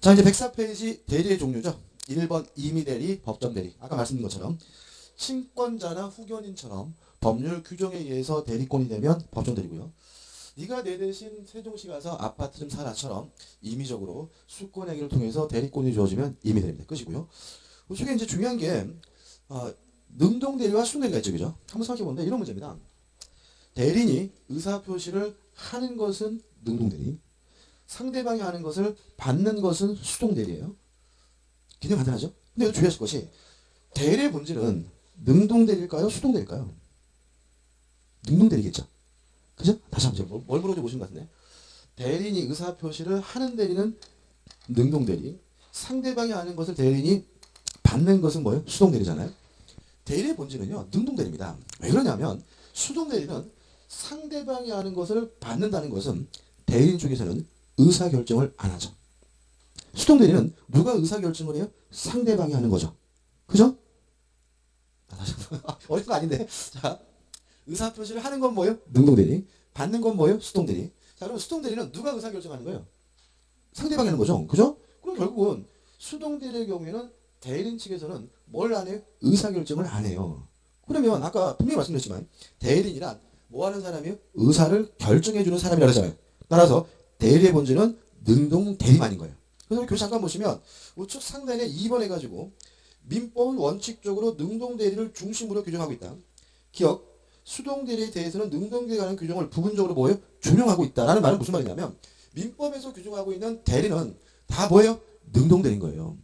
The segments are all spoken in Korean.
자, 이제 104페이지 대리의 종류죠. 1번 임의대리, 법정대리. 아까 말씀드린 것처럼 친권자나 후견인처럼 법률 규정에 의해서 대리권이 되면 법정대리고요. 네가 내 대신 세종시 가서 아파트 좀 사라처럼 임의적으로 수권행위를 통해서 대리권이 주어지면 임의대리입니다. 끝이고요. 이게 이제 중요한 게 능동대리와 수동대리가 있죠. 그죠? 한번 생각해보는데 이런 문제입니다. 대리인이 의사표시를 하는 것은 능동대리, 상대방이 하는 것을 받는 것은 수동대리예요. 굉장히 간단하죠? 근데 주의하실 것이 대리의 본질은 능동대리일까요? 수동대리일까요? 능동대리겠죠? 그죠? 다시 한번 뭘 물어줘 보신 것 같은데 대리인이 의사표시를 하는 대리는 능동대리, 상대방이 하는 것을 대리인이 받는 것은 뭐예요? 수동대리잖아요. 대리의 본질은요 능동대리입니다. 왜 그러냐면 수동대리는 상대방이 하는 것을 받는다는 것은 대리인 쪽에서는 의사결정을 안 하죠. 수동대리는 누가 의사결정을 해요? 상대방이 하는 거죠. 그죠? 어려운 거 아닌데. 자, 의사표시를 하는 건 뭐예요? 능동대리. 받는 건 뭐예요? 수동대리. 자, 그럼 수동대리는 누가 의사결정하는 거예요? 상대방이 하는 거죠. 그죠? 그럼 결국은 수동대리의 경우에는 대리인 측에서는 뭘 안 해요? 의사결정을 안 해요. 그러면 아까 분명히 말씀드렸지만 대리인이란 뭐 하는 사람이에요? 의사를 결정해주는 사람이라고 하잖아요. 따라서 대리의 본질은 능동대리만인 거예요. 그래서 우리 교재 잠깐 보시면 우측 상단에 2번 해가지고 민법은 원칙적으로 능동대리를 중심으로 규정하고 있다. 기억, 수동대리에 대해서는 능동대리에 관한 규정을 부분적으로 뭐예요? 준용하고 있다라는 말은 무슨 말이냐면 민법에서 규정하고 있는 대리는 다 뭐예요? 능동대리인 거예요.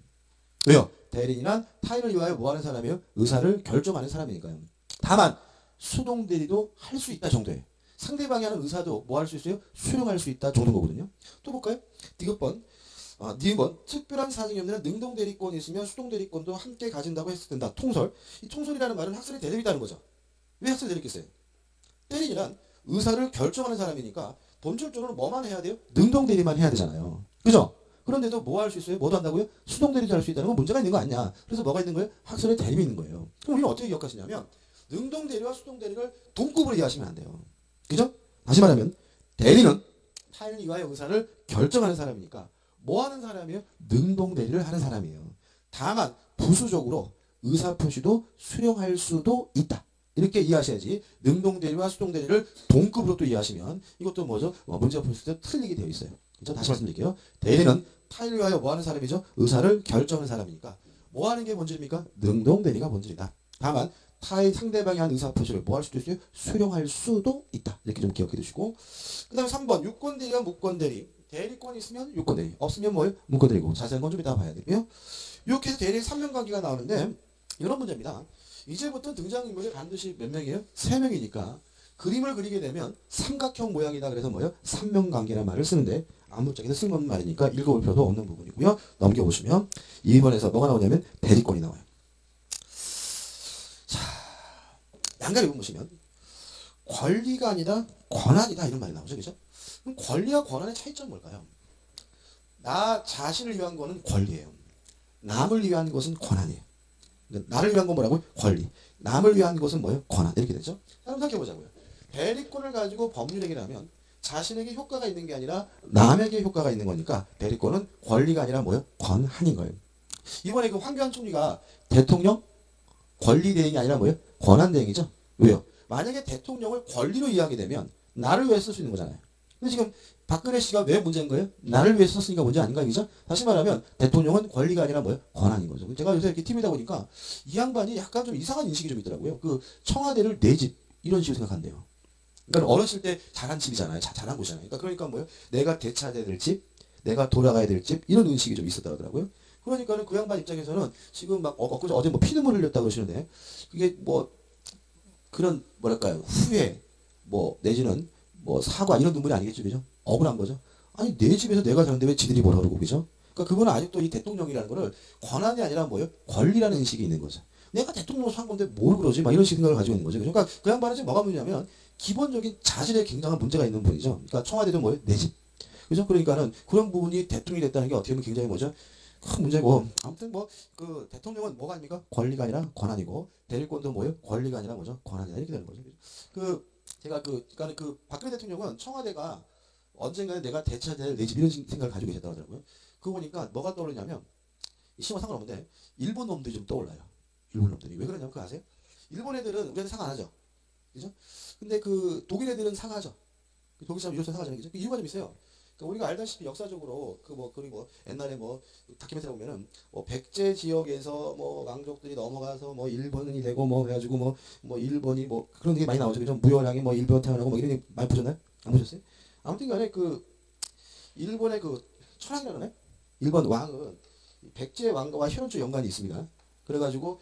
왜요? 대리인은 타인을 위하여 뭐 하는 사람이에요? 의사를 결정하는 사람이니까요. 다만 수동대리도 할 수 있다 정도예요. 상대방이 하는 의사도 뭐 할 수 있어요? 수용할 수 있다 정도인 거거든요. 또 볼까요? 디귿번. 니은 특별한 사정이 없는 능동대리권이 있으면 수동대리권도 함께 가진다고 했을 된다. 통설. 이 통설이라는 말은 학설의 대립이라는 거죠. 왜 학설이 대립겠어요? 대리인이란 의사를 결정하는 사람이니까 본질적으로 뭐만 해야 돼요? 능동대리만 해야 되잖아요. 그죠? 그런데도 뭐 할 수 있어요? 뭐도 한다고요? 수동대리도 할 수 있다는 건 문제가 있는 거 아니냐. 그래서 뭐가 있는 거예요? 학설의 대립이 있는 거예요. 그럼 우리는 어떻게 기억하시냐면 능동대리와 수동대리를 동급으로 이해하시면 안 돼요. 그죠? 다시 말하면 대리는 타인을 위하여 의사를 결정하는 사람이니까 뭐 하는 사람이에요? 능동대리를 하는 사람이에요. 다만 부수적으로 의사표시도 수령할 수도 있다. 이렇게 이해하셔야지 능동대리와 수동대리를 동급으로 또 이해하시면 이것도 뭐죠? 문제가 풀 때 틀리게 되어 있어요. 그렇죠? 다시 말씀드릴게요. 대리는 타인을 위하여 뭐 하는 사람이죠? 의사를 결정하는 사람이니까 뭐 하는 게 본질입니까? 능동대리가 본질이다. 다만 타의 상대방이 한 의사표시를 뭐 할 수도 있어요? 수령할 수도 있다. 이렇게 좀 기억해 두시고 그 다음에 3번 유권대리와 무권대리. 대리권이 있으면 유권대리, 없으면 뭐예요? 무권대리고. 자세한 건 좀 이따 봐야 되고요. 이렇게 해서 대리의 3명관계가 나오는데 이런 문제입니다. 이제부터 등장인물이 반드시 몇 명이에요? 3명이니까 그림을 그리게 되면 삼각형 모양이다. 그래서 뭐예요? 3명관계라는 말을 쓰는데 아무짝에서 쓴 건 말이니까 읽어볼 필요도 없는 부분이고요. 넘겨보시면 2번에서 뭐가 나오냐면 대리권이 나와요. 자, 양가리 보시면 권리가 아니라 권한이다 이런 말이 나오죠. 그죠? 그럼 권리와 권한의 차이점은 뭘까요? 나 자신을 위한 거는 권리예요. 남을 위한 것은 권한이에요. 그러니까 나를 위한 건 뭐라고요? 권리. 남을 위한 것은 뭐예요? 권한. 이렇게 되죠? 자, 한번 생각해보자고요. 대리권을 가지고 법률행위라면 자신에게 효과가 있는 게 아니라 남에게 효과가 있는 거니까 대리권은 권리가 아니라 뭐예요? 권한인 거예요. 이번에 그 황교안 총리가 대통령 권리 대행이 아니라 뭐예요? 권한 대행이죠. 왜요? 만약에 대통령을 권리로 이해하게 되면 나를 위해 쓸 수 있는 거잖아요. 근데 지금 박근혜 씨가 왜 문제인 거예요? 나를 위해 썼으니까 문제 아닌가 그죠? 다시 말하면 대통령은 권리가 아니라 뭐예요? 권한인 거죠. 제가 요새 이렇게 TV다 보니까 이 양반이 약간 좀 이상한 인식이 좀 있더라고요. 그 청와대를 내 집 이런 식으로 생각한대요. 그러니까 어렸을 때 자란 집이잖아요. 자란 곳이잖아요. 그러니까 뭐예요? 내가 되찾아야 될 집, 내가 돌아가야 될 집 이런 인식이 좀 있었다 하더라고요. 그러니까는 그 양반 입장에서는 지금 막 어제 뭐 피눈물을 흘렸다고 그러시는데 그게 뭐 그런 뭐랄까요 후회 뭐 내지는 뭐 사과 이런 눈물이 아니겠죠, 그죠? 억울한 거죠. 아니 내 집에서 내가 사는데 왜 지들이 뭐라 그러고 그죠? 그러니까 그분은 아직도 이 대통령이라는 거를 권한이 아니라 뭐예요? 권리라는 인식이 있는 거죠. 내가 대통령으로 산 건데 뭘 그러지? 막 이런 식의 생각을 가지고 있는 거죠. 그러니까 그 양반은 지금 뭐가 문제냐면 기본적인 자질에 굉장한 문제가 있는 분이죠. 그러니까 청와대도 뭐예요? 내 집. 그죠? 그러니까는 그런 부분이 대통령이 됐다는 게 어떻게 보면 굉장히 뭐죠? 큰 문제고 아무튼 뭐 그 대통령은 뭐가 아닙니까? 권리가 아니라 권한이고 대리권도 뭐예요? 권리가 아니라 뭐죠? 권한이다 이렇게 되는 거죠. 그 제가 그러니까 그 박근혜 대통령은 청와대가 언젠가는 내가 대차될 내 집 이런 생각을 가지고 계셨다고 하더라고요. 그거 보니까 뭐가 떠오르냐면 이 시험 상관없는데 일본 놈들이 좀 떠올라요. 일본 놈들이 왜 그러냐면 그거 아세요? 일본 애들은 우리한테 상관 안 하죠. 그죠? 근데 그 독일 애들은 상하죠. 독일 사람 유럽 사람 상하잖아요. 그죠? 그 이유가 좀 있어요. 그러니까 우리가 알다시피 역사적으로 그리고 옛날에 뭐 다큐멘터리 보면은 뭐 백제 지역에서 뭐 왕족들이 넘어가서 뭐 일본이 되고 뭐 그래가지고 뭐 일본이 뭐 그런 게 많이 나오죠. 그죠? 무열하게 뭐 일본 태어나고 뭐 이런 게 많이 보셨나요? 안 보셨어요? 아무튼간에 그 일본의 그 천황이라는 애? 일본 왕은 백제 왕과 혈연적 연관이 있습니다. 그래가지고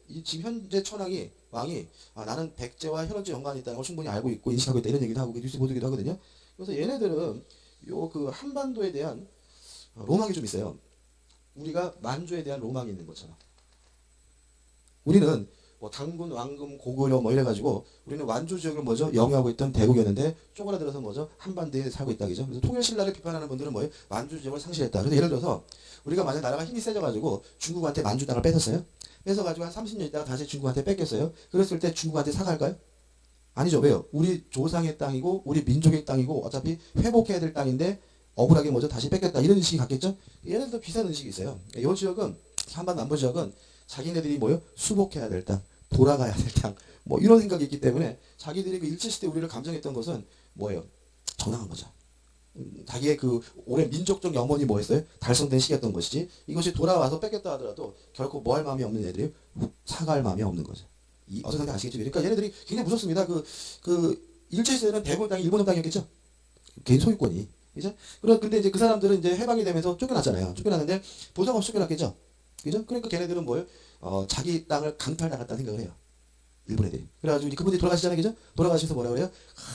이 지금 현재 천황이 왕이 나는 백제와 혈연적 연관이 있다는 걸 충분히 알고 있고 인식하고 있다 이런 얘기도 하고 뉴스 보도기도 하거든요. 그래서 얘네들은 요 그 한반도에 대한 로망이 좀 있어요. 우리가 만주에 대한 로망이 있는 것처럼. 우리는 뭐 당군, 왕금, 고구려 뭐 이래가지고 우리는 완주 지역을 뭐죠? 영위하고 있던 대국이었는데 쪼그라들어서 뭐죠? 한반도에 살고 있다 그죠? 그래서 통일신라를 비판하는 분들은 뭐예요? 만주 지역을 상실했다. 그래서 예를 들어서 우리가 만약 나라가 힘이 세져가지고 중국한테 만주 땅을 뺏었어요. 뺏어가지고 한 30년 있다가 다시 중국한테 뺏겼어요. 그랬을 때 중국한테 사과할까요? 아니죠. 왜요? 우리 조상의 땅이고 우리 민족의 땅이고 어차피 회복해야 될 땅인데 억울하게 뭐죠? 다시 뺏겼다. 이런 인식이 갖겠죠? 얘네들도 비슷한 인식이 있어요. 이 지역은 한반 남부 지역은 자기네들이 뭐요? 수복해야 될 땅, 돌아가야 될 땅, 뭐 이런 생각이 있기 때문에 자기들이 그 일제시대 우리를 감정했던 것은 뭐예요? 정당한 거죠. 자기의 그 오랜 민족적 염원이 뭐였어요? 달성된 시기였던 것이지 이것이 돌아와서 뺏겼다 하더라도 결코 뭐 할 마음이 없는 애들이 사과할 마음이 없는 거죠. 이 어떤 상태 아시겠죠? 그러니까 얘네들이 굉장히 무섭습니다. 일제시대는 대부분 땅이 일본 땅이었겠죠? 개인 소유권이. 그죠? 근데 이제 그 사람들은 이제 해방이 되면서 쫓겨났잖아요. 쫓겨났는데 보상 없이 쫓겨났겠죠? 그죠? 그러니까 걔네들은 뭐예요? 자기 땅을 강탈당했다는 생각을 해요. 일본 애들이. 그래가지고 그분이 돌아가시잖아요. 그죠? 돌아가셔서 뭐라 그래요?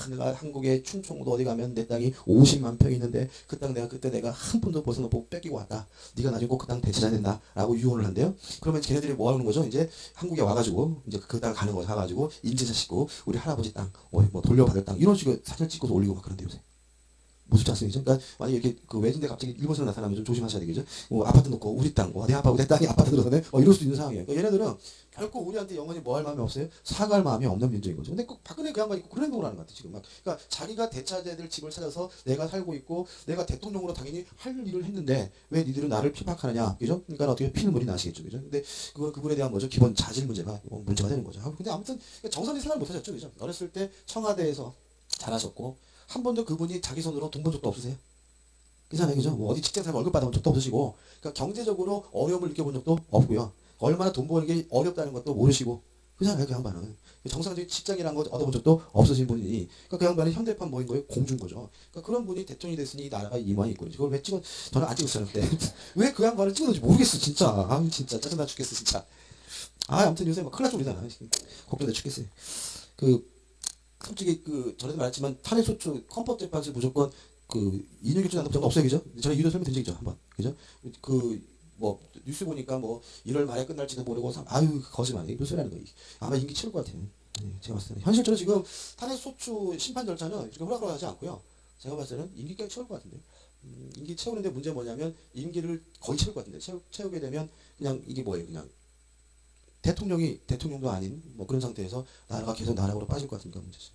내가 한국에 충청도 어디 가면 내 땅이 50만 평이 있는데 그 땅 내가 그때 내가 한 푼도 벗어놓고 뺏기고 왔다. 네가 나중에 꼭 그 땅 되찾아야 된다. 라고 유언을 한대요. 그러면 걔네들이 뭐 하는 거죠? 이제 한국에 와가지고 이제 그 땅 가는 거 사가지고 인증서 싣고 우리 할아버지 땅, 뭐 돌려받을 땅 이런 식으로 사진 찍어서 올리고 막 그런데 요새. 무섭지 않습니까? 그러니까 만약에 이렇게 그 외진데 갑자기 일본에서 나타나면 좀 조심하셔야 되겠죠. 아파트 놓고 우리 땅, 내 아빠하고 내 땅이 아파트 들어서네. 이럴 수도 있는 상황이에요. 그러니까 얘네들은 결코 우리한테 영원히 뭐 할 마음이 없어요. 사과할 마음이 없는 민족인 거죠. 근데 꼭 박근혜 그 양반이 그런 행동을 하는 것 같아 지금 막. 그러니까 자기가 되찾아야 될 집을 찾아서 내가 살고 있고 내가 대통령으로 당연히 할 일을 했는데 왜 니들은 나를 핍박하느냐, 그죠? 그러니까 어떻게 피눈물이 나시겠죠, 그죠? 근데 그분에 대한 뭐죠? 기본 자질 문제가 되는 거죠. 근데 아무튼 정선이 생각을 못 하셨죠, 그죠? 어렸을 때 청와대에서 자라셨고 한 번도 그분이 자기 손으로 돈 번 적도 없으세요? 그잖아요, 그죠? 뭐 어디 직장에서 월급 받아본 적도 없으시고, 그러니까 경제적으로 어려움을 느껴본 적도 없고요. 얼마나 돈 버는 게 어렵다는 것도 모르시고, 그잖아요, 그 양반은. 정상적인 직장이라는 거 얻어본 적도 없으신 분이니, 그러니까 그 양반이 현대판 뭐인 거예요? 공주인 거죠. 그러니까 그런 분이 대통령이 됐으니 이 나라가 이만이 있고, 그걸 왜 저는 안 찍었어요, 그때. 왜 그 양반을 찍었는지 모르겠어, 진짜. 진짜 짜증나 죽겠어, 진짜. 아무튼 요새 막 큰일 날 줄이잖아. 걱정돼 죽겠어요. 솔직히 전에도 말했지만 탄핵소추 헌법 재판소 무조건 인용 결정 안되면 없어요, 그죠? 전에 유료 설명 드린 적이죠, 한번, 그죠? 뭐 뉴스 보니까 뭐 1월 말에 끝날지도 모르고 거짓말, 이거 소리하는 거 아마 임기 치를 것 같아요. 제가 봤을 때는 현실적으로 지금 탄핵소추 심판 절차는 이렇게 호락호락 하지 않고요. 제가 봤을 때는 임기까지 채울 것 같은데. 임기 채우는데 문제 뭐냐면 임기를 거의 채울 것 같은데 채우게 되면 그냥 이게 뭐예요, 그냥 대통령도 아닌 뭐 그런 상태에서 나라가 계속 나락으로 빠질 것 같으니까 문제죠.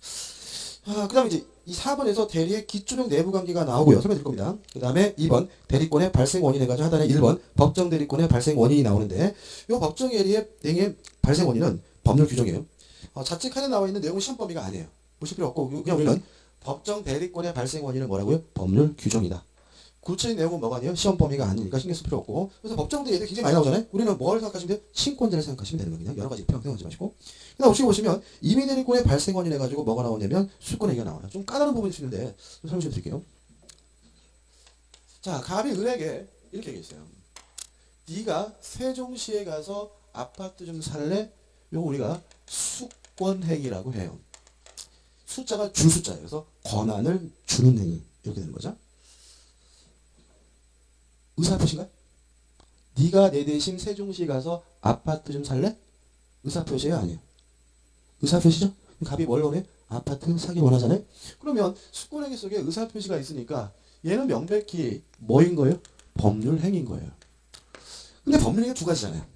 그 다음에 이제 이 4번에서 대리의 기초적 내부관계가 나오고요. 설명드릴 겁니다. 그 다음에 2번 대리권의 발생 원인 해가지고 하단에 1번 법정 대리권의 발생 원인이 나오는데 이 법정 대리의 발생 원인은 법률 규정이에요. 자책칸에 나와 있는 내용은 시험 범위가 아니에요. 보실 필요 없고 그냥 우리는 법정 대리권의 발생 원인은 뭐라고요? 법률 규정이다. 구체적인 내용은 뭐가 아니에요? 시험 범위가 아니니까 신경 쓸 필요 없고. 그래서 법정대 얘들 굉장히 많이 나오잖아요. 우리는 뭘 생각하시면 돼요? 친권자를 생각하시면 되는 거예요. 그냥 여러 가지 평생 하지 마시고. 그다음 혹시 보시면 이민대리권의 발생 원인 해가지고 뭐가 나오냐면 수권 얘기가 나와요. 좀 까다로운 부분이 있는데 좀 설명 좀 드릴게요. 자, 갑이 을에게 이렇게 얘기했어요. 네가 세종시에 가서 아파트 좀 살래? 이거 우리가 수권행위라고 해요. 숫자가 줄 숫자예요. 그래서 권한을 주는 행위 이렇게 되는 거죠. 의사표시인가요? 네가 내 대신 세종시에 가서 아파트 좀 살래? 의사표시예요? 아니에요? 의사표시죠? 갑이 뭘 원해? 아파트 사기 원하잖아요? 그러면 수권행위 속에 의사표시가 있으니까 얘는 명백히 뭐인 거예요? 법률행위인 거예요. 근데 법률행위가 두 가지잖아요.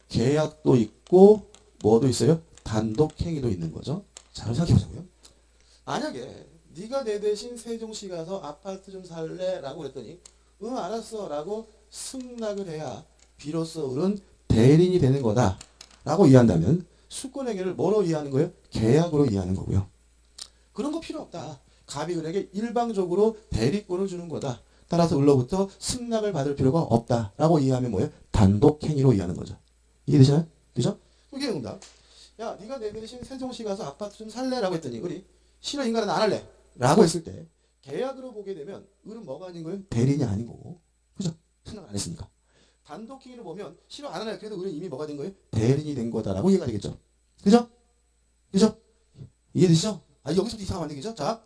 계약도 있고 뭐도 있어요? 단독행위도 있는 거죠. 자, 그럼 생각해보자고요. 만약에 네가 내 대신 세종시 가서 아파트 좀 살래? 라고 그랬더니 응 알았어 라고 승낙을 해야 비로소 을은 대리인이 되는 거다 라고 이해한다면 수권행위를 뭐로 이해하는 거예요? 계약으로 이해하는 거고요. 그런 거 필요 없다. 갑이 을에게 일방적으로 대리권을 주는 거다. 따라서 을로부터 승낙을 받을 필요가 없다 라고 이해하면 뭐예요? 단독행위로 이해하는 거죠. 이해되시나요? 그죠? 이게 응답. 야 네가 내 대신 세종시 가서 아파트 좀 살래? 라고 했더니 을이 싫어 인간은 안 할래 라고 했을 때 계약으로 보게 되면 을은 뭐가 아닌 거예요? 대리인이 아닌 거고. 그죠? 생각 안 했으니까. 단독행위로 보면 싫어 안 할래 그래도 을은 이미 뭐가 된 거예요? 대리인이 된 거다라고 이해가 되겠죠. 그죠? 그죠? 이해되시죠? 여기서부터 이상하면 안 되겠죠? 자,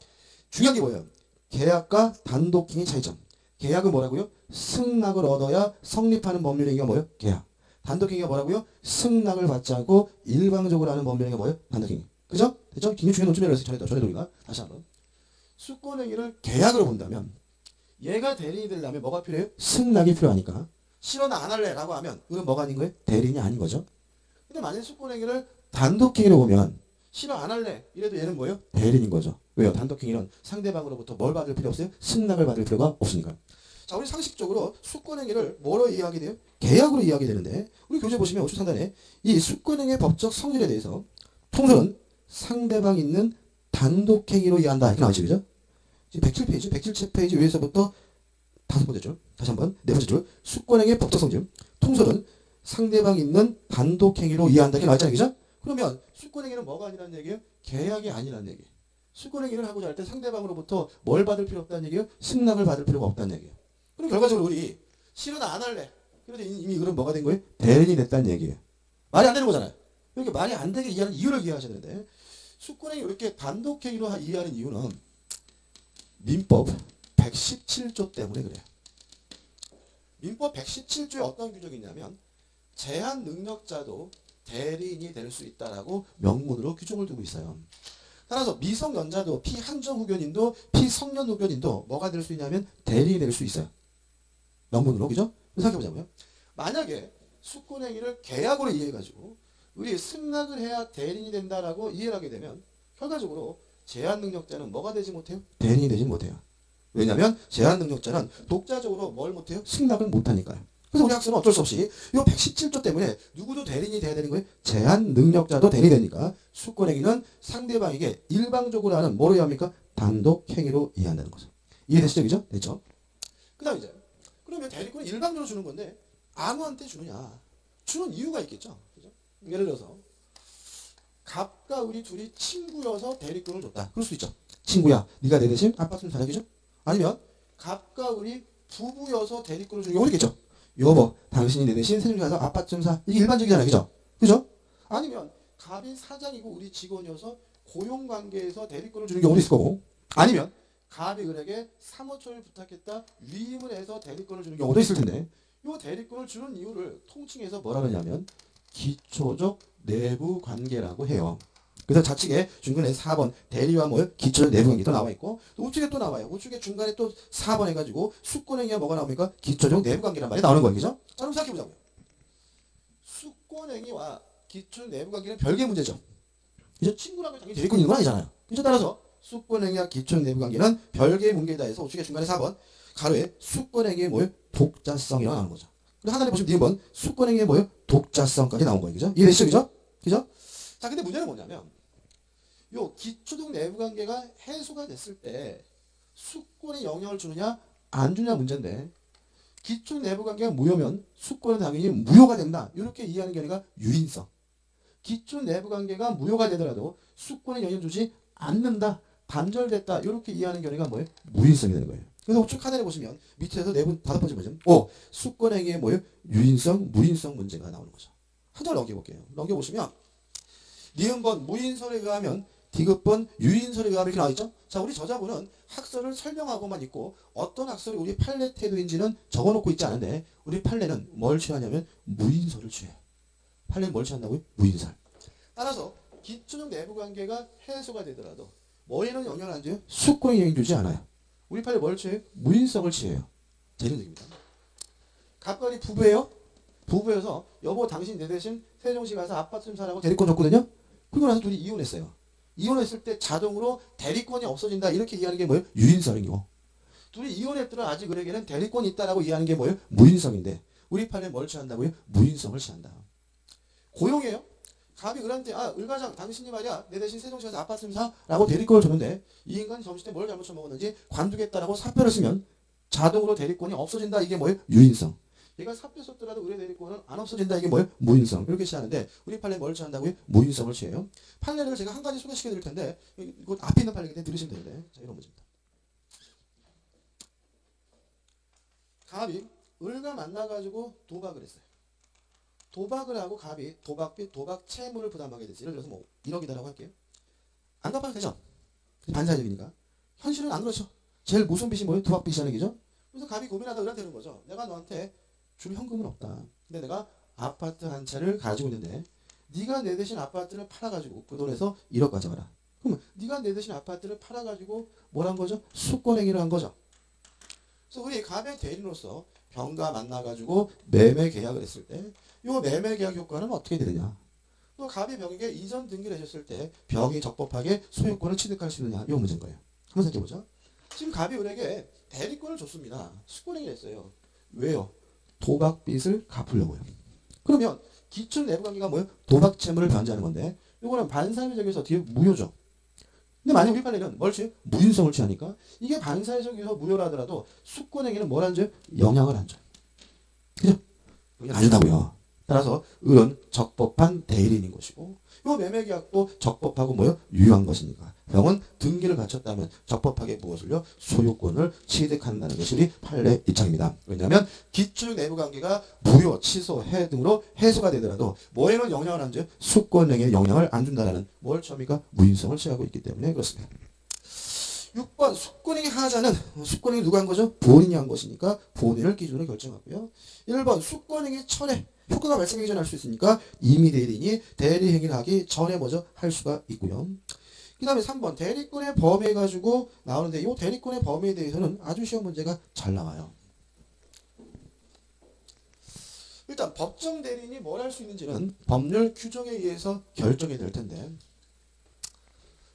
중요한 게 뭐예요? 계약과 단독행위 차이점. 계약은 뭐라고요? 승낙을 얻어야 성립하는 법률행위가 뭐예요? 계약. 단독행위가 뭐라고요? 승낙을 받지 않고 일방적으로 하는 법률행위가 뭐예요? 단독행위. 그죠? 됐죠? 굉장히 중요한 논점이라고 했어요. 전에도 우리가. 다시 한번. 수권행위를 계약으로 본다면 얘가 대리인이 되려면 뭐가 필요해요? 승낙이 필요하니까. 싫어 나 안 할래 라고 하면 그건 뭐가 아닌 거예요? 대리인이 아닌 거죠. 근데 만약에 수권행위를 단독행위로 보면 싫어 안 할래 이래도 얘는 뭐예요? 대리인인 거죠. 왜요? 단독행위는 상대방으로부터 뭘 받을 필요 없어요? 승낙을 받을 필요가 없으니까. 자, 우리 상식적으로 수권행위를 뭐로 이해하게 돼요? 계약으로 이해하게 되는데 우리 교재 보시면 우측 상단에 이 수권행위의 법적 성질에 대해서 통설은 상대방 있는 단독행위로 이해한다. 이렇게 나오죠. 그죠? 107페이지, 107페이지 위에서부터 5번째 줄, 다시 한번 4번째 줄, 수권행위의 법적 성질. 통설은 상대방 있는 단독행위로 이해한다. 이렇게 나왔잖아요. 그죠? 그러면 수권행위는 뭐가 아니라는 얘기예요? 계약이 아니라는 얘기예요. 수권행위를 하고자 할 때 상대방으로부터 뭘 받을 필요 없다는 얘기예요? 승낙을 받을 필요가 없다는 얘기예요. 그럼 결과적으로 우리 싫어 나 안 할래. 그래도 이미 그럼 뭐가 된 거예요? 대리인이 됐다는 얘기예요. 말이 안 되는 거잖아요. 이렇게 말이 안 되게 이해하는 이유를 이해하셔야 되는데 수권행위 이렇게 단독행위로 이해하는 이유는 민법 117조 때문에 그래요. 민법 117조에 어떤 규정이 있냐면 제한 능력자도 대리인이 될 수 있다라고 명문으로 규정을 두고 있어요. 따라서 미성년자도 피한정 후견인도 피성년 후견인도 뭐가 될 수 있냐면 대리인이 될 수 있어요. 명문으로. 그죠? 생각해보자고요. 만약에 수권행위를 계약으로 이해해가지고 우리 승낙을 해야 대리인이 된다라고 이해를 하게 되면 결과적으로 제한 능력자는 뭐가 되지 못해요? 대리인이 되지 못해요. 왜냐하면 제한 능력자는 독자적으로 뭘 못해요? 승낙을 못하니까요. 그래서 우리 학생은 어쩔 수 없이 이 117조 때문에 누구도 대리인이 돼야 되는 거예요? 제한 능력자도 대리인이 되니까 수권행위는 상대방에게 일방적으로 하는 뭐로 이해합니까? 단독행위로 이해한다는 거죠. 이해되시죠? 그죠? 됐죠? 그 다음 이제 그러면 대리권을 일방적으로 주는 건데 아무한테 주느냐? 주는 이유가 있겠죠. 그죠? 예를 들어서 갑과 을이 둘이 친구여서 대리권을 줬다. 그럴 수 있죠. 친구야, 네가 내 대신 아파트 좀 사자. 그죠? 아니면 갑과 을이 부부여서 대리권을 주는 경우도 있겠죠. 여보, 당신이 내 대신 세종시 가서 아파트 좀 사. 이게 일반적이잖아요. 그죠? 그죠? 아니면 갑이 사장이고 우리 직원이어서 고용관계에서 대리권을 주는 경우도 있을 거고 아니면 갑이 을에게 사무처를 부탁했다 위임을 해서 대리권을 주는 경우도 있을 텐데 이 대리권을 주는 이유를 통칭해서 뭐라 그러냐면 기초적 내부 관계라고 해요. 그래서 좌측에 중간에 4번 대리와 뭐요? 기초적 내부 관계 또 나와 있고 또 우측에 또 나와요. 우측에 중간에 또 4번 해가지고 수권행위가 뭐가 나옵니까? 기초적 내부 관계란 말이 나오는 거예요. 그죠? 자 그럼 생각해보자고요. 수권행위와 기초적 내부 관계는 별개의 문제죠. 그죠? 친구라고 당연히 대리권 있는 건 아니잖아요. 그죠? 따라서 수권행위와 기초적 내부 관계는 별개의 문제이다 해서 우측에 중간에 4번 가로에 수권행위의 뭐예요? 독자성이라고 나오는 거죠. 그리고 하단에 보시면 니은 수권행위의 뭐예요? 독자성까지 나온 거예요. 그죠? 이해되시죠? 그죠? 그죠? 자, 근데 문제는 뭐냐면 요 기초적 내부 관계가 해소가 됐을 때 수권에 영향을 주느냐 안 주냐 문제인데 기초 내부 관계가 무효면 수권은 당연히 무효가 된다. 이렇게 이해하는 게 아니라 유인성. 기초 내부 관계가 무효가 되더라도 수권에 영향을 주지 않는다. 단절됐다. 이렇게 이해하는 견해가 뭐예요? 무인성이 되는 거예요. 그래서 우측 하단에 보시면 밑에서 5번째 문제. 수권행위의 뭐예요? 유인성, 무인성 문제가 나오는 거죠. 한 장 넘겨볼게요. 넘겨보시면 니은번 무인설에 의하면 디귿번 유인설에 의하면 이렇게 나와있죠. 자, 우리 저자분은 학설을 설명하고만 있고 어떤 학설이 우리 판례 태도인지는 적어놓고 있지 않은데 우리 판례는 뭘 취하냐면 무인설을 취해요. 판례는 뭘 취한다고요? 무인설. 따라서 기초적 내부관계가 해소가 되더라도 뭐에는 영향을 안 줘요? 수권에 영향 주지 않아요. 우리 판례 뭘 취해요? 무인성을 취해요. 자, 이런 얘기입니다. 갑과 부부예요. 부부여서 여보 당신 내 대신 세종시 가서 아파트 좀 사라고 대리권 줬거든요. 그러고 나서 둘이 이혼했어요. 이혼했을 때 자동으로 대리권이 없어진다 이렇게 이해하는 게 뭐예요? 유인성이고 둘이 이혼했더라 아직 을에게는 대리권이 있다라고 이해하는 게 뭐예요? 무인성인데 우리 판에 뭘 취한다고요? 무인성을 취한다. 고용이에요. 갑이 을한테 을과장 당신이 말이야 내 대신 세종시에서 아파트 좀 사라고 대리권을 줬는데 이 인간이 점심 때 뭘 잘못 처먹었는지 관두겠다라고 사표를 쓰면 자동으로 대리권이 없어진다. 이게 뭐예요? 유인성. 얘가 사표 썼더라도 을의 대리권은 안 없어진다. 이게 뭐예요? 무인성. 이렇게 취하는데 우리 판례 뭘 취한다고요? 무인성을 취해요. 판례를 제가 한 가지 소개시켜 드릴 텐데 이거 앞에 있는 판례인데 들으시면 되는데 자 이런 문제입니다. 갑이 을과 만나가지고 도박을 했어요. 도박을 하고 갑이 도박비, 도박 채무를 부담하게 됐어요. 예를 들어서 뭐 1억이다라고 할게요. 안 갚아도 되죠? 반사적이니까. 현실은 안 그렇죠. 제일 무서운 빚이 뭐예요? 도박빚이라는 얘기죠. 그래서 갑이 고민하다 을한테 되는 거죠. 내가 너한테 줄 현금은 없다. 근데 내가 아파트 한 채를 가지고 있는데 네가 내 대신 아파트를 팔아가지고 그 돈에서 1억 가져가라. 그러면 네가 내 대신 아파트를 팔아가지고 뭘 한 거죠? 수권행위를 한 거죠. 그래서 우리 갑의 대리인으로서 병과 만나가지고 매매 계약을 했을 때 이 매매 계약 효과는 어떻게 되느냐? 또 갑이 병에게 이전 등기를 해줬을 때 병이 적법하게 소유권을 취득할 수 있느냐? 이 문제인 거예요. 한번 생각해보죠. 지금 갑이 을에게 대리권을 줬습니다. 수권행위를 했어요. 왜요? 도박빚을 갚으려고요. 그러면 기출 내부관계가 뭐예요? 도박 채무를 변제하는 건데 이거는 반사회적에서 뒤에 무효죠. 근데 만약 우리 판례는 뭘 취해? 무인성을 취하니까 이게 반사회적에서 무효라 하더라도 수권행위는 뭘 안 줘요? 영향을 안 줘요. 그죠? 영향 안 준다고요. 따라서 을은 적법한 대리인인 것이고 이 매매계약도 적법하고 뭐예요? 유효한 것이니까 병은 등기를 갖췄다면 적법하게 무엇을요? 소유권을 취득한다는 것이 우리 판례 입장입니다. 왜냐하면 기출 내부관계가 무효, 취소, 해 등으로 해소가 되더라도 뭐에는 영향을 안 줘요? 수권행위에 영향을 안 준다라는 뭘 처음이가 무인성을 취하고 있기 때문에 그렇습니다. 6번 수권행위 하자는 수권행위 누가 한 거죠? 본인이 한 것이니까 본인을 기준으로 결정하고요. 1번 수권행위 철회 효과가 발생하기 전에 할 수 있으니까 이미 대리인이 대리 행위를 하기 전에 뭐죠? 할 수가 있고요. 그 다음에 3번 대리권의 범위해 가지고 나오는데 이 대리권의 범위에 대해서는 아주 시험 문제가 잘 나와요. 일단 법정 대리인이 뭘 할 수 있는지는 법률 규정에 의해서 결정이 될 텐데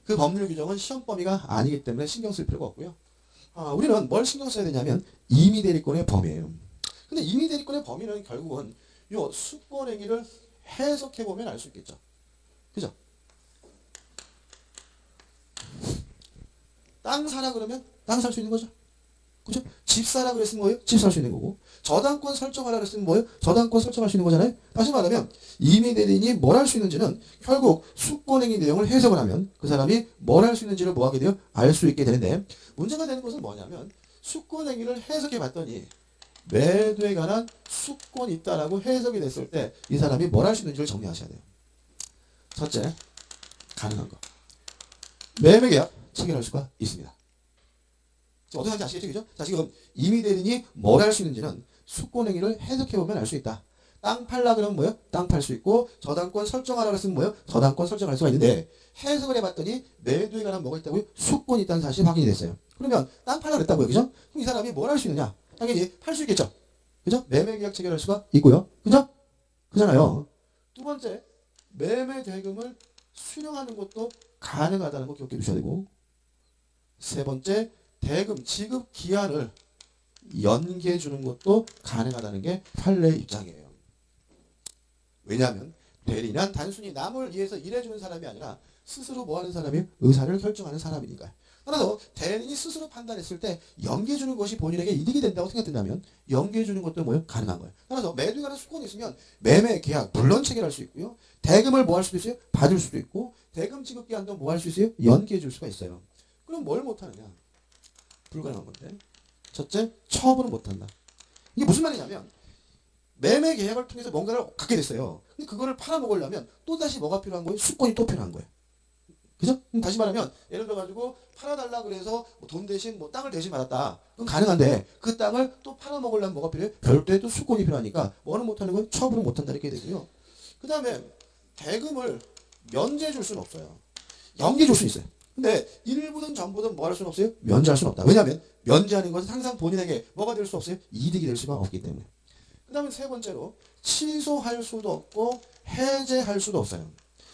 그 법률 규정은 시험 범위가 아니기 때문에 신경 쓸 필요가 없고요. 우리는 뭘 신경 써야 되냐면 임의 대리권의 범위예요. 근데 임의 대리권의 범위는 결국은 요 수권행위를 해석해 보면 알 수 있겠죠. 그죠? 땅 사라 그러면 땅 살 수 있는 거죠. 그죠? 집 사라 그랬으면 뭐예요? 집 살 수 있는 거고. 저당권 설정하라 그랬으면 뭐예요? 저당권 설정할 수 있는 거잖아요. 다시 말하면 임의 대리인이 뭘 할 수 있는지는 결국 수권행위 내용을 해석을 하면 그 사람이 뭘 할 수 있는지를 뭐 하게 돼요? 알 수 있게 되는데 문제가 되는 것은 뭐냐면 수권행위를 해석해 봤더니 매도에 관한 수권이 있다라고 해석이 됐을 때 이 사람이 뭘 할 수 있는지를 정리하셔야 돼요. 첫째, 가능한 거. 매매계약 체결할 수가 있습니다. 어떻게 하는지 아시겠죠? 그죠? 자, 지금 임의 대리인이 뭘 할 수 있는지는 수권행위를 해석해보면 알 수 있다. 땅 팔라 그러면 뭐예요? 땅 팔 수 있고 저당권 설정하라 그랬으면 뭐예요? 저당권 설정할 수가 있는데 해석을 해봤더니 매도에 관한 뭐가 있다고요? 수권이 있다는 사실이 확인이 됐어요. 그러면 땅 팔라 그랬다고요. 그죠? 그럼 이 사람이 뭘 할 수 있느냐? 당연히 팔 수 있겠죠. 그죠? 매매계약 체결할 수가 있고요. 그죠? 그잖아요. 두 번째, 매매 대금을 수령하는 것도 가능하다는 거 기억해 두셔야 되고 세 번째, 대금 지급 기한을 연기해 주는 것도 가능하다는 게 판례 입장이에요. 왜냐하면 대리인은 단순히 남을 위해서 일해주는 사람이 아니라 스스로 뭐 하는 사람이 의사를 결정하는 사람이니까요. 따라서 대리인이 스스로 판단했을 때 연기해 주는 것이 본인에게 이득이 된다고 생각된다면 연기해 주는 것도 뭐예요? 가능한 거예요. 따라서 매도에 관한 수권이 있으면 매매 계약 물론 체결할 수 있고요. 대금을 뭐 할 수도 있어요? 받을 수도 있고 대금 지급 기한도 뭐 할 수 있어요? 연기해 줄 수가 있어요. 그럼 뭘 못하느냐? 불가능한 건데. 첫째, 처분을 못한다. 이게 무슨 말이냐면 매매 계약을 통해서 뭔가를 갖게 됐어요. 근데 그거를 팔아먹으려면 또다시 뭐가 필요한 거예요? 수권이 또 필요한 거예요. 그죠? 다시 말하면 예를 들어가지고 팔아달라 그래서 돈 대신 뭐 땅을 대신 받았다. 그건 가능한데 그 땅을 또 팔아먹으려면 뭐가 필요해요? 별도의 또 수권이 필요하니까 뭐는 못하는 거예요? 처분을 못한다 이렇게 되고요. 그 다음에 대금을 면제해 줄 수는 없어요. 연기해 줄 수 있어요. 근데 일부든 전부든 뭐 할 수는 없어요? 면제할 수는 없다. 왜냐하면 면제하는 것은 항상 본인에게 뭐가 될 수 없어요? 이득이 될 수가 없기 때문에. 그 다음에 세 번째로 취소할 수도 없고 해제할 수도 없어요.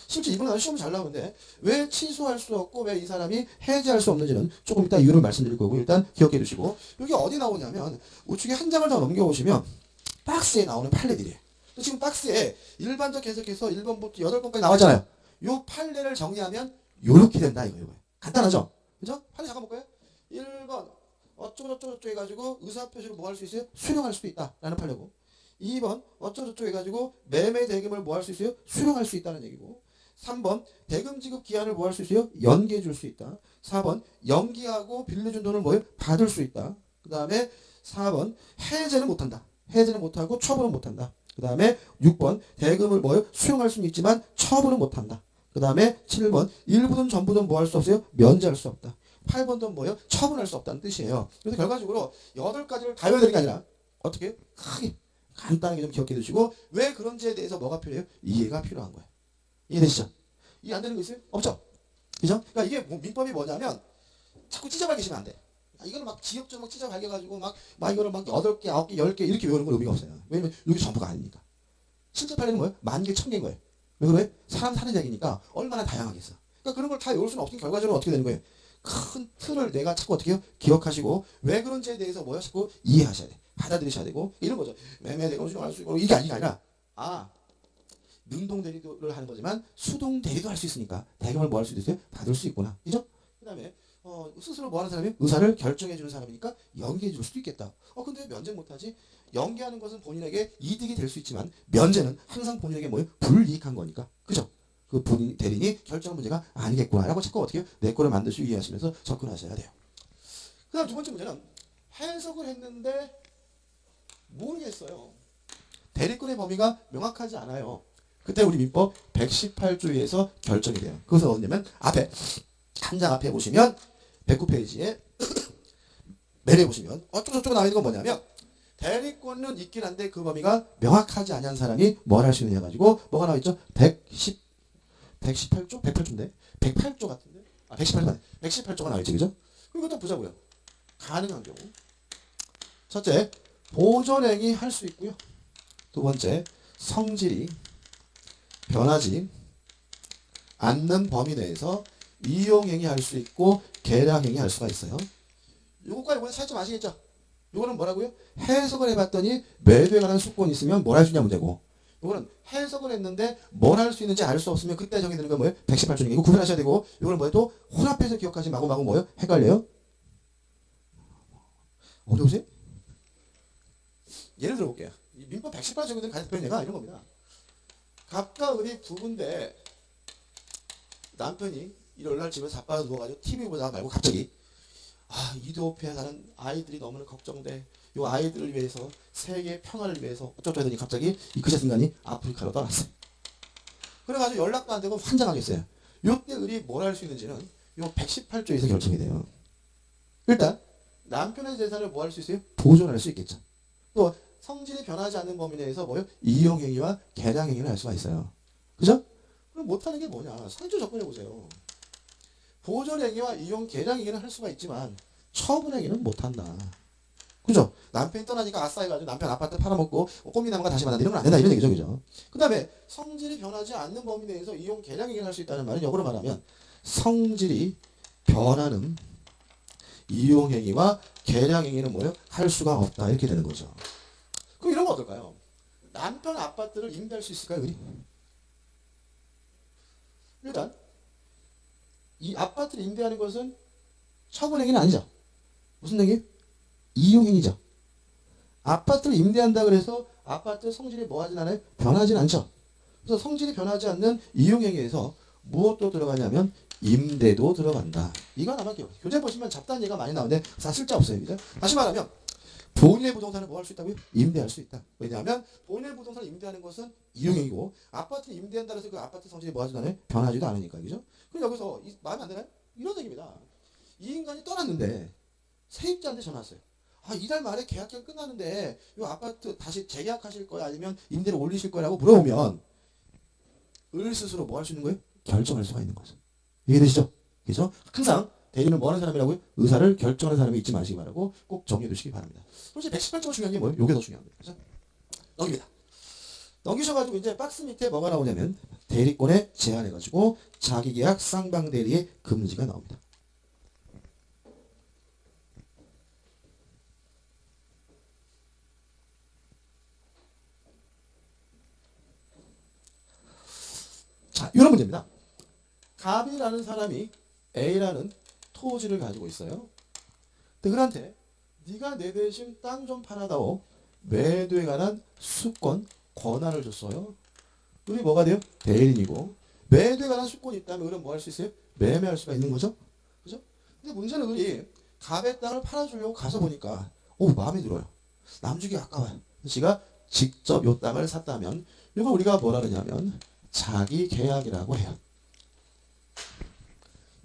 실제 이번에 시험이 잘 나오는데 왜 취소할 수 없고 왜 이 사람이 해지할 수 없는지는 조금 이따 이유를 말씀드릴 거고 일단 기억해 두시고 여기 어디 나오냐면 우측에 한 장을 더 넘겨오시면 박스에 나오는 판례들이에요. 지금 박스에 일반적 해석해서 1번부터 8번까지 나왔잖아요. 요 판례를 정리하면 요렇게 된다 이거예요. 간단하죠? 그죠? 판례 잠깐 볼까요? 1번 어쩌고저쩌고 해가지고 의사표시를 뭐 할 수 있어요? 수령할 수도 있다 라는 판례고 2번 어쩌고저쩌고 해가지고 매매 대금을 뭐 할 수 있어요? 수령할 수 있다는 얘기고 3번 대금 지급 기한을 뭐 할 수 있어요? 연기해 줄 수 있다. 4번 연기하고 빌려준 돈을 뭐예요? 받을 수 있다. 그 다음에 4번 해제는 못한다. 해제는 못하고 처분은 못한다. 그 다음에 6번 대금을 뭐예요? 수령할 수는 있지만 처분은 못한다. 그 다음에 7번 일부든 전부든 뭐 할 수 없어요? 면제할 수 없다. 8번도 뭐예요? 처분할 수 없다는 뜻이에요. 그래서 결과적으로 8가지를 다 외워야 되는 게 아니라 어떻게 크게 간단하게 좀 기억해 두시고 왜 그런지에 대해서 뭐가 필요해요? 이해가 필요한 거예요. 이해되시죠? 이해 안 되는 거 있어요? 없죠? 그죠? 그러니까 이게 민법이 뭐냐면 자꾸 찢어발기시면 안 돼. 이거는 막 지역적으로 찢어발겨가지고 막 이거를 막 8개, 9개, 10개 이렇게 외우는 건 의미가 없어요. 왜냐면 여기 전부가 아니니까. 실제 판례는 뭐예요? 10,000개, 1,000개인 거예요. 왜 그래? 사람 사는 얘기니까 얼마나 다양하겠어. 그러니까 그런 걸 다 외울 수는 없으니 결과적으로 어떻게 되는 거예요? 큰 틀을 내가 자꾸 어떻게 해요? 기억하시고 왜 그런지에 대해서 뭐야? 자꾸 이해하셔야 돼. 받아들이셔야 되고 이런 거죠. 매매대금 수령할 수 있고 이게 아니라 능동 대리를 하는 거지만 수동 대리도 할 수 있으니까 대금을 뭐 할 수도 있어요? 받을 수 있구나. 그죠? 그 다음에 스스로 뭐 하는 사람이 의사를 결정해 주는 사람이니까 연기해 줄 수도 있겠다. 근데 왜 면제 못하지? 연기하는 것은 본인에게 이득이 될 수 있지만 면제는 항상 본인에게 뭐예요? 불이익한 거니까. 그죠? 그 본인 대리인이 결정 문제가 아니겠구나 라고 자꾸 어떻게 내 거를 만드시고 이해하시면서 접근하셔야 돼요. 그 다음 두 번째 문제는 해석을 했는데 모르겠어요. 대리권의 범위가 명확하지 않아요. 그때 우리 민법 118조에서 결정이 돼요. 그것은 어디냐면 앞에 한 장 앞에 보시면 109페이지에 내려 보시면 어쩌고저쩌고 나와 있는 건 뭐냐면 대리권은 있긴 한데 그 범위가 명확하지 않은 사람이 뭘 할 수 있느냐 가지고 뭐가 나와 있죠? 118조? 108조인데? 108조 같은데? 118조가 나와 있지, 그죠? 이것도 보자고요. 가능한 경우. 첫째, 보존행위 할 수 있고요. 두 번째, 성질이 변하지 않는 범위 내에서 이용행위 할 수 있고 계량행위 할 수가 있어요. 요거까지 이번에 차이점 아시겠죠? 요거는 뭐라고요? 해석을 해봤더니 매도에 관한 수권이 있으면 뭘 할 수 있냐 문제고 요거는 해석을 했는데 뭘 할 수 있는지 알 수 없으면 그때 정해지는 건 뭐예요? 118조 이거 구분하셔야 되고 요거는 뭐예요? 또 혼합해서 기억하지 마구마구 뭐예요? 헷갈려요? 어려우세요? 예를 들어볼게요. 민법 118조는 가장 대표는 얘가 이런 겁니다. 갑과 을이 부부인데 남편이 일요일날 집에 자빠져 누워가지고 TV 보다가 말고 갑자기 이도피에 사는 아이들이 너무나 걱정돼. 요 아이들을 위해서 세계 평화를 위해서 어쩌고 하더니 갑자기 이 그자 인간이 아프리카로 떠났어요. 그래가지고 연락도 안 되고 환장하겠어요. 요때 을이 뭘 할 수 있는지는 요 118조에서 결정이 돼요. 일단 남편의 재산을 뭐 할 수 있어요? 보존할 수 있겠죠. 또 성질이 변하지 않는 범위 내에서 뭐요? 이용행위와 계량행위를 할 수가 있어요. 그죠? 그럼 못하는 게 뭐냐? 상조 접근해 보세요. 보존행위와 이용 계량행위는 할 수가 있지만 처분행위는 못한다. 그죠? 남편이 떠나니까 아싸 해가지고 남편 아파트 팔아먹고 꽃미남과 다시 만난다 이런 건 안 된다 이런 얘기죠. 그죠? 그 다음에 성질이 변하지 않는 범위 내에서 이용 계량행위를 할 수 있다는 말은 역으로 말하면 성질이 변하는 이용행위와 계량행위는 뭐예요? 할 수가 없다 이렇게 되는 거죠. 그럼 이런 거 어떨까요? 남편 아파트를 임대할 수 있을까요? 우리? 일단 이 아파트를 임대하는 것은 처분행위는 아니죠. 무슨 행위? 이용행위죠. 아파트를 임대한다 그래서 아파트 성질이 뭐하진 않아요? 변하진 않죠. 그래서 성질이 변하지 않는 이용행위에서 무엇도 들어가냐면 임대도 들어간다. 이거 아마 교재 보시면 잡다한 얘기가 많이 나오는데 다 쓸데없어요. 그죠? 다시 말하면 본인의 부동산을 뭐 할 수 있다고요? 임대할 수 있다. 왜냐하면 본인의 부동산을 임대하는 것은 이용행위고 아파트를 임대한다 해서 그 아파트 성질이 뭐하지도 않아요? 변하지도 않으니까. 그죠? 그럼 여기서 마음에 안 드나요? 이런 얘기입니다. 이 인간이 떠났는데 세입자한테 전화 왔어요. 이달 말에 계약기간 끝나는데 이 아파트 다시 재계약하실 거야 아니면 임대를 올리실 거라고 물어보면 을 스스로 뭐 할 수 있는 거예요? 결정할 수가 있는 거죠. 이해되시죠? 그죠? 항상 대리는 뭐 하는 사람이라고요? 의사를 결정하는 사람이 잊지 마시기 바라고 꼭 정리해 두시기 바랍니다. 솔직히 118조가 중요한 게 뭐예요? 이게 더 중요한 거예요. 그죠? 넘깁니다. 넘기셔가지고 이제 박스 밑에 뭐가 나오냐면 대리권에 제한해가지고 자기계약 쌍방대리의 금지가 나옵니다. 자, 이런 문제입니다. 갑이라는 사람이 A라는 토지를 가지고 있어요. 근데 그한테 네가 내 대신 땅 좀 팔아다오. 매도에 관한 수권, 권한을 줬어요. 우리 뭐가 돼요? 대리인이고. 매도에 관한 수권이 있다면 우리는 뭐 할 수 있어요? 매매할 수가 있는 거죠. 그죠? 근데 문제는 우리 갑의 땅을 팔아주려고 가서 보니까 마음에 들어요. 남주기 아까워요. 지가 직접 요 땅을 샀다면 이거 우리가 뭐라 그러냐면 자기 계약이라고 해요.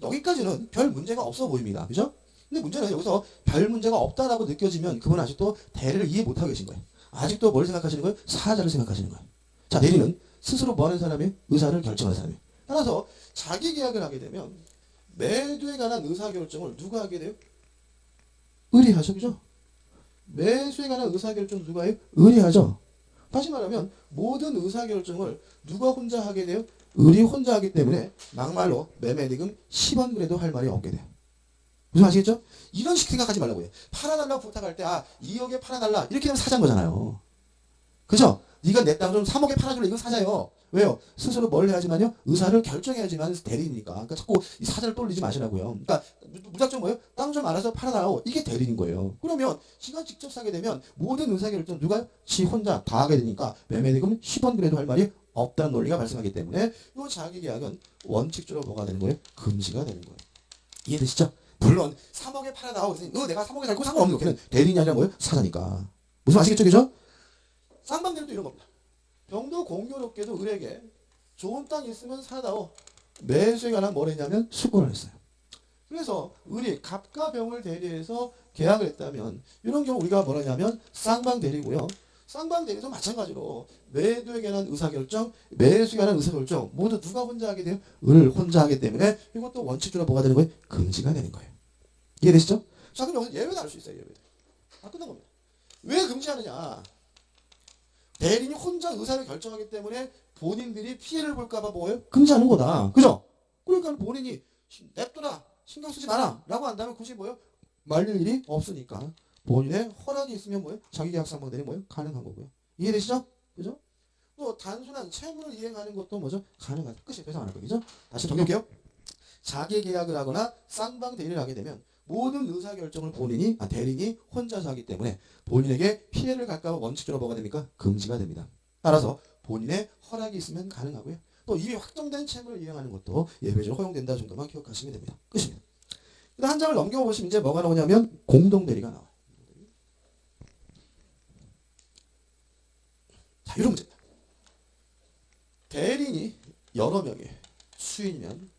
여기까지는 별 문제가 없어 보입니다. 그죠? 근데 문제는 여기서 별 문제가 없다라고 느껴지면 그분 아직도 대리를 이해 못하고 계신 거예요. 아직도 뭘 생각하시는 거예요? 사자를 생각하시는 거예요. 자, 대리는 스스로 뭐 하는 사람이에요? 의사를 결정하는 사람이에요. 따라서 자기 계약을 하게 되면 매도에 관한 의사결정을 누가 하게 돼요? 의리하죠. 그죠? 매수에 관한 의사결정 누가 해요? 의리하죠. 다시 말하면 모든 의사결정을 누가 혼자 하게 돼요? 의리 혼자 하기 때문에 막말로 매매리금 10원 그래도 할 말이 없게 돼요. 무슨 아시겠죠? 이런 식 생각하지 말라고 해요. 팔아달라고 부탁할 때 2억에 팔아달라 이렇게 되면 사자인 거잖아요. 그죠? 네가 내 땅 좀 3억에 팔아줄래? 이거 사자요. 왜요? 스스로 뭘 해야지만요? 의사를 결정해야지만 대리니까. 그러니까 자꾸 이 사자를 떠올리지 마시라고요. 그러니까 무작정 뭐예요? 땅 좀 알아서 팔아달라고. 이게 대리인 거예요. 그러면 지가 직접 사게 되면 모든 의사결정 누가요? 지 혼자 다 하게 되니까 매매리금 10원 그래도 할 말이 없다는 논리가 발생하기 때문에 이 자기계약은 원칙적으로 뭐가 되는 거예요? 금지가 되는 거예요. 이해되시죠? 물론 3억에 팔아다오. 내가 3억에 살고 상관없는 거. 걔는 대리인이 아니라 뭐예요? 사자니까. 무슨 아시겠죠? 그죠? 쌍방대리도 이런 겁니다. 병도 공교롭게도 을에게 좋은 땅 있으면 사다오. 매수에 관한 뭘 했냐면 수권을 했어요. 그래서 을이 갑과 병을 대리해서 계약을 했다면 이런 경우 우리가 뭐라 하냐면 쌍방대리고요. 쌍방대리도 마찬가지로 매도에 관한 의사결정, 매수에 관한 의사결정 모두 누가 혼자 하게 돼요? 을 혼자 하기 때문에 이것도 원칙적으로 뭐가 되는 거예요? 금지가 되는 거예요. 이해되시죠? 자, 그럼 여기서 예외도 알 수 있어요. 예외도. 끝난 겁니다. 왜 금지하느냐? 대리인이 혼자 의사를 결정하기 때문에 본인들이 피해를 볼까봐 뭐예요? 금지하는 거다. 그죠? 그러니까 본인이 냅둬라, 신경 쓰지 마라 라고 한다면 굳이 뭐예요? 말릴 일이 없으니까 본인의 허락이 있으면 뭐예요? 자기계약상방대리 뭐예요? 가능한 거고요. 이해되시죠? 그죠? 또 단순한 채무를 이행하는 것도 뭐죠? 가능하다. 끝이 배상 안 할 거죠? 다시 정리할게요. 자기계약을 하거나 쌍방대리를 하게 되면 모든 의사결정을 대리인이 혼자서 하기 때문에 본인에게 피해를 갈까봐 원칙적으로 뭐가 됩니까? 금지가 됩니다. 따라서 본인의 허락이 있으면 가능하고요. 또 이미 확정된 채무를 이행하는 것도 예외적으로 허용된다 정도만 기억하시면 됩니다. 끝입니다. 한 장을 넘겨보시면 이제 뭐가 나오냐면 공동대리가 나와요. 자, 이런 문제입니다. 대리인이 여러 명의 수인이면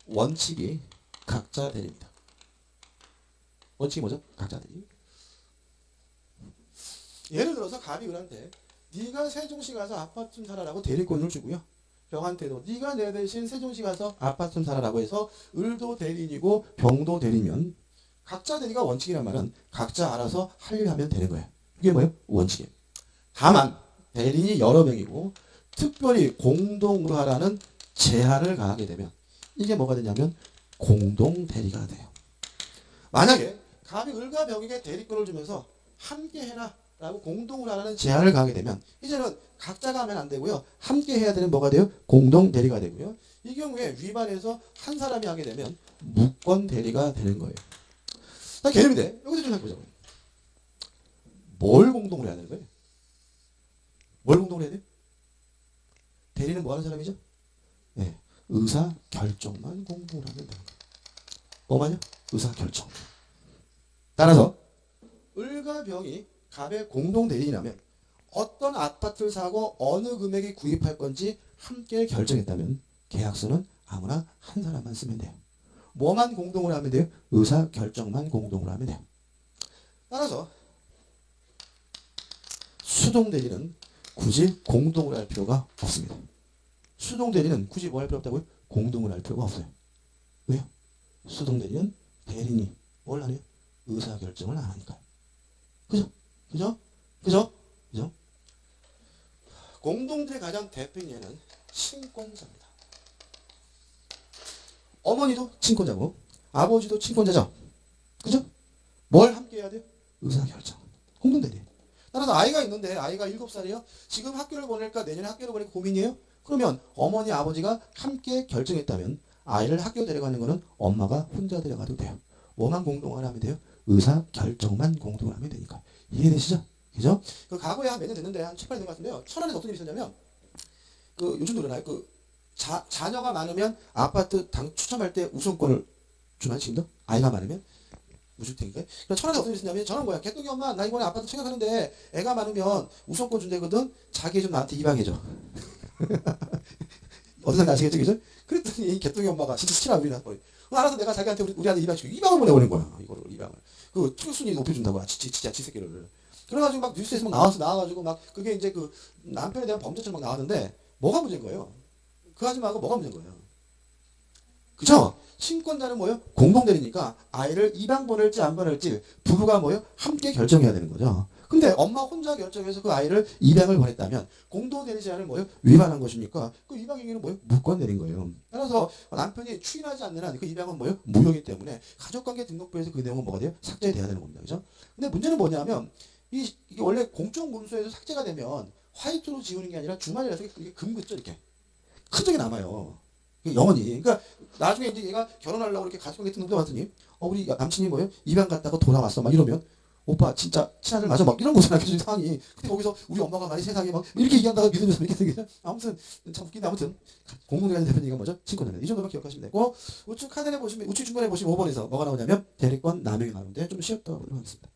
원칙이 각자 대리입니다. 원칙이 뭐죠? 각자 대리. 예를 들어서 갑이 을한테 네가 세종시 가서 아파트 좀 살아라고 대리권을 주고요. 병한테도 네가 내 대신 세종시 가서 아파트 좀 살아라고 해서 을도 대리인이고 병도 대리면 각자 대리가 원칙이란 말은 각자 알아서 할 일 하면 되는 거예요. 이게 뭐예요? 원칙이에요. 다만 대리인이 여러 명이고 특별히 공동으로 하라는 제한을 가하게 되면 이게 뭐가 되냐면 공동 대리가 돼요. 만약에 갑이 을과 병에게 대리권을 주면서 함께 해라 라고 공동으로 하라는 제한을 가하게 되면 이제는 각자가 하면 안 되고요. 함께 해야 되는 뭐가 돼요? 공동 대리가 되고요. 이 경우에 위반해서 한 사람이 하게 되면 무권 대리가 되는 거예요. 자, 개념인데 여기서 좀 해보자고요. 뭘 공동으로 해야 되는 거예요? 뭘 공동으로 해야 돼요? 대리는 뭐 하는 사람이죠? 네, 의사 결정만 공동으로 하면 되는 거예요. 뭐만요? 의사 결정. 따라서 을과 병이 갑의 공동 대리인이라면 어떤 아파트를 사고 어느 금액에 구입할 건지 함께 결정했다면 계약서는 아무나 한 사람만 쓰면 돼요. 뭐만 공동으로 하면 돼요? 의사 결정만 공동으로 하면 돼요. 따라서 수동 대리는 굳이 공동으로 할 필요가 없습니다. 수동 대리는 굳이 뭐 할 필요 없다고요? 공동으로 할 필요가 없어요. 왜요? 수동 대리는 대리인이 뭘 하네요? 의사 결정을 안 하니까요. 그죠? 그죠? 그죠? 그죠? 공동들의 가장 대표인 예는 친권자입니다. 어머니도 친권자고 아버지도 친권자죠. 그죠? 뭘 함께 해야 돼요? 의사결정. 공동대리. 따라서 아이가 있는데 아이가 7살이에요. 지금 학교를 보낼까 내년에 학교를 보낼까 고민이에요. 그러면 어머니 아버지가 함께 결정했다면 아이를 학교 데려가는 거는 엄마가 혼자 데려가도 돼요. 뭐만 공동으로 하면 돼요? 의사결정만 공동으로 하면 되니까. 이해되시죠? 그죠? 그 과거에 한 몇 년 됐는데 한 7, 8년 된 것 같은데요. 천안에서 어떤 일이 있었냐면 그 요즘도 그러나요? 그 자녀가 많으면 아파트 당 추첨할 때 우선권을 주나요? 지금도? 아이가 많으면? 무주택인가요? 그러니까 천안에 어떤 일이 있었냐면 저는 뭐야 개똥이 엄마 나 이번에 아파트 생각하는데 애가 많으면 우선권 준대거든. 자기 좀 나한테 입양해줘. 어디서 아시겠죠? 그죠? 그랬더니 개똥이 엄마가 진짜 친한 우리 나버리 알아서 내가 자기한테 우리 아들 입양시키고 입양을 보내버린 거야. 이거를 입양을. 그 출순위 높여준다고. 진짜 지새끼를. 그래가지고 막 뉴스에서 막 나와가지고 막 그게 이제 그 남편에 대한 범죄처럼 막 나왔는데 뭐가 문제인 거예요? 그 아줌마가 뭐가 문제인 거예요? 그죠? 친권자는 뭐예요? 공동대리니까 아이를 입양 보낼지 안 보낼지 부부가 뭐예요? 함께 결정해야 되는 거죠. 근데 엄마 혼자 결정해서 그 아이를 입양을 보냈다면 공동대리 제한을 뭐예요? 위반한 것이니까 그 입양 행위는 뭐예요? 무권 내린 거예요. 따라서 남편이 추인하지 않는 한 그 입양은 뭐예요? 무효이기 때문에 가족관계 등록부에서 그 내용은 뭐가 돼요? 삭제돼야 되는 겁니다. 그죠? 근데 문제는 뭐냐면 이게 원래 공적 문서에서 삭제가 되면 화이트로 지우는 게 아니라 주말이라서 이게 금긋죠 이렇게 흔적이 남아요. 영원히. 그러니까 나중에 이제 얘가 결혼하려고 이렇게 가족관계 등록도 봤더니 우리 남친이 뭐예요? 입양 갔다가 돌아왔어 막 이러면 오빠 진짜 친아들 맞아 막 이런 거잖아 그 상황이. 근데 거기서 우리 엄마가 많이 세상에 막 이렇게 얘기한다가 믿으면서 이렇게 되게 아무튼 참 웃긴데 아무튼 공동대리 대표님이 뭐죠? 친권자입니다. 이 정도만 기억하시면 되고 우측 하단에 보시면 우측 중간에 보시면 5번에서 뭐가 나오냐면 대리권 남용이 나오는데 좀 쉬었다 보도록 하겠습니다.